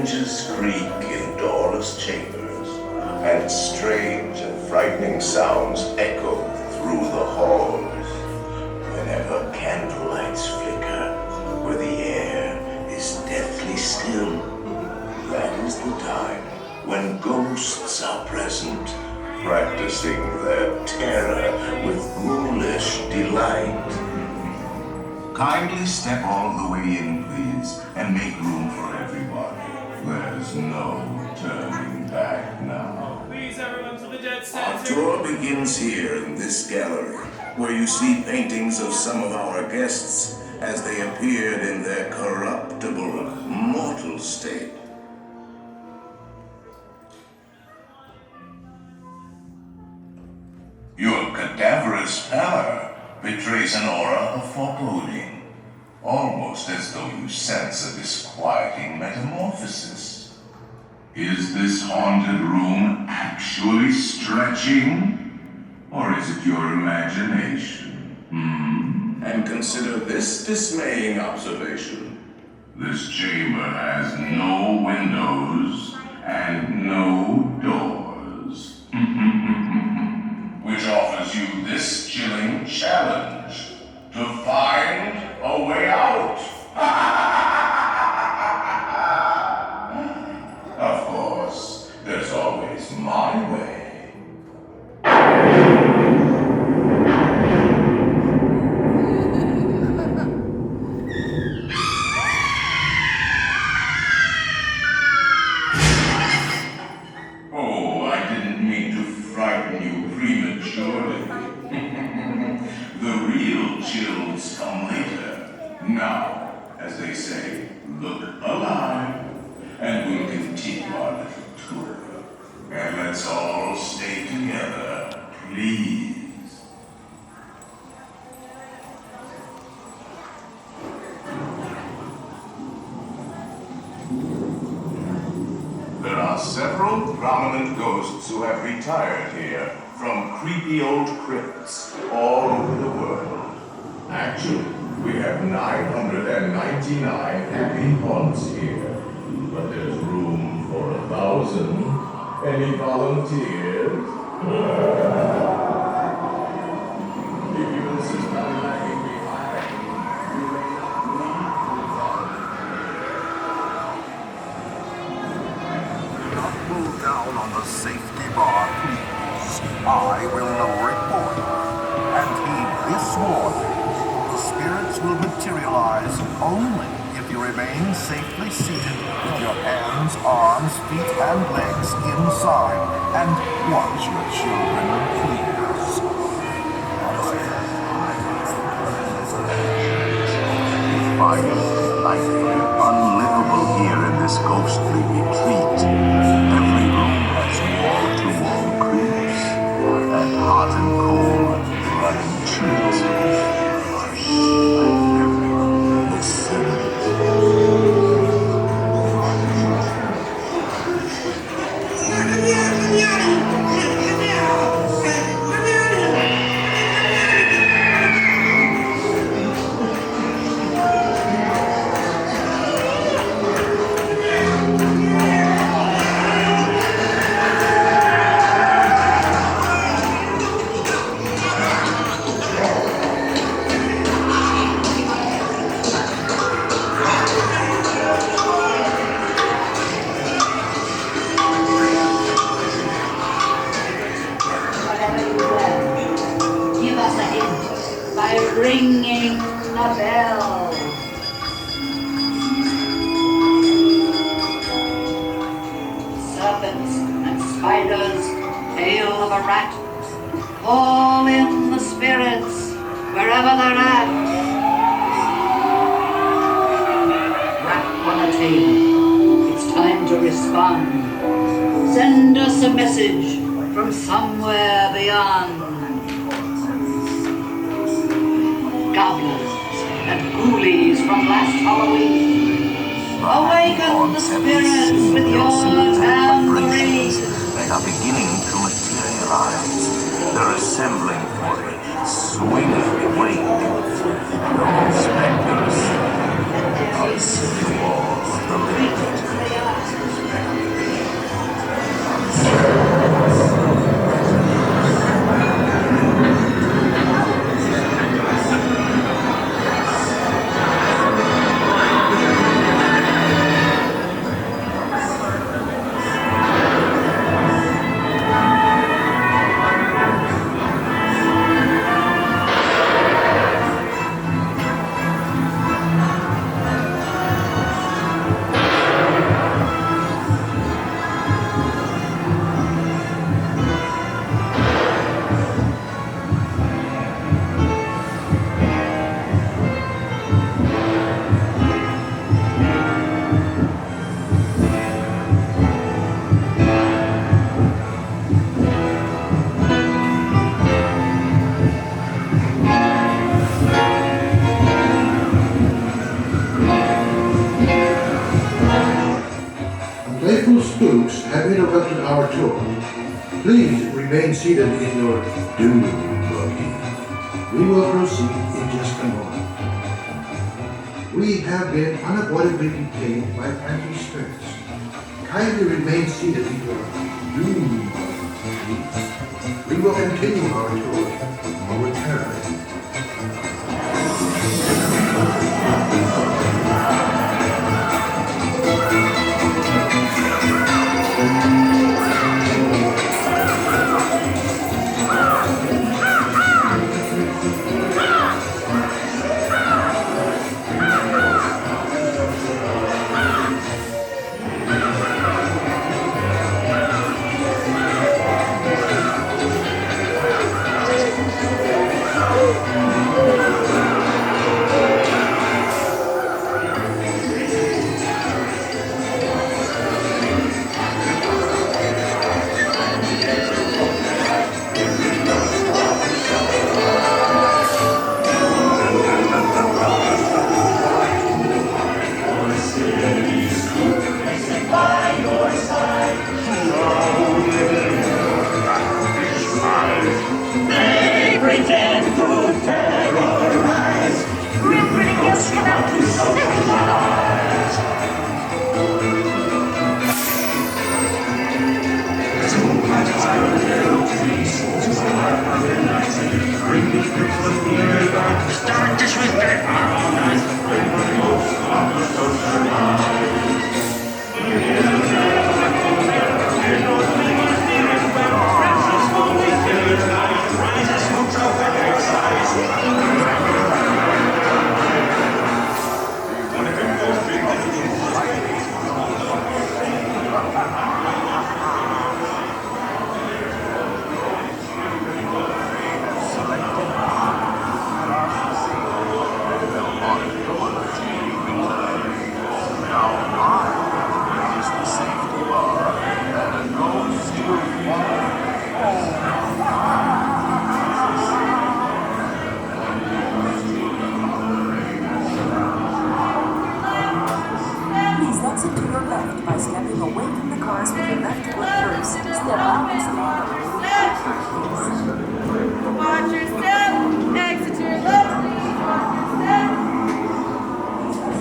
hinges creak in doorless chambers, and strange and frightening sounds echo through the halls. Whenever candlelights flicker, where the air is deathly still, that is the time when ghosts are present, practicing their terror with ghoulish delight. Kindly step all the way in, please, and make room for everyone. There's no turning back now. Please, everyone, to the dead Our statue. tour begins here in this gallery, where you see paintings of some of our guests as they appeared in their corruptible, mortal state. Your cadaverous pallor betrays an aura of foreboding, almost as though you sense a disquieting metamorphosis. Is this haunted room actually stretching? Or is it your imagination? And consider this dismaying observation. This chamber has no windows and no doors. Which offers you this chilling challenge to find a way out. Of course, there's always my way. Oh, I didn't mean to frighten you prematurely. The real chills come later. Now, as they say, look alive, and we'll continue our little tour. And let's all stay together, please. There are several prominent ghosts who have retired here from creepy old crypts all over the world. Actually, we have 999 happy haunts here, but there's room for 1,000. Any volunteers? If you insist on lagging behind, you may not need to volunteer. Not move down on the safety bar, please. I will lower it for you. And heed this warning. The spirits will materialize only if you remain safely seated with your hands, arms, feet, and legs inside. And watch your children, please. Life unlivable here in this ghostly retreat. Every room has wall-to-wall creeps and hot and cold running chills. Ringing the bell. Serpents and spiders, tail of a rat, call in the spirits wherever they're at. Rap on a table, it's time to respond. Send us a message from somewhere beyond. Goblins and ghoulies from last Halloween. Awaken the spirits with your tambourines. They are beginning to materialize. They're assembling for it, swinging wake. Those specters on the city walls of the lake. dreadful spooks have interrupted our tour. Please remain seated in your doom buggy. We will proceed in just a moment. We have been unavoidably detained by anti-spirits. Kindly remain seated in your doom buggy. We will continue our tour momentarily.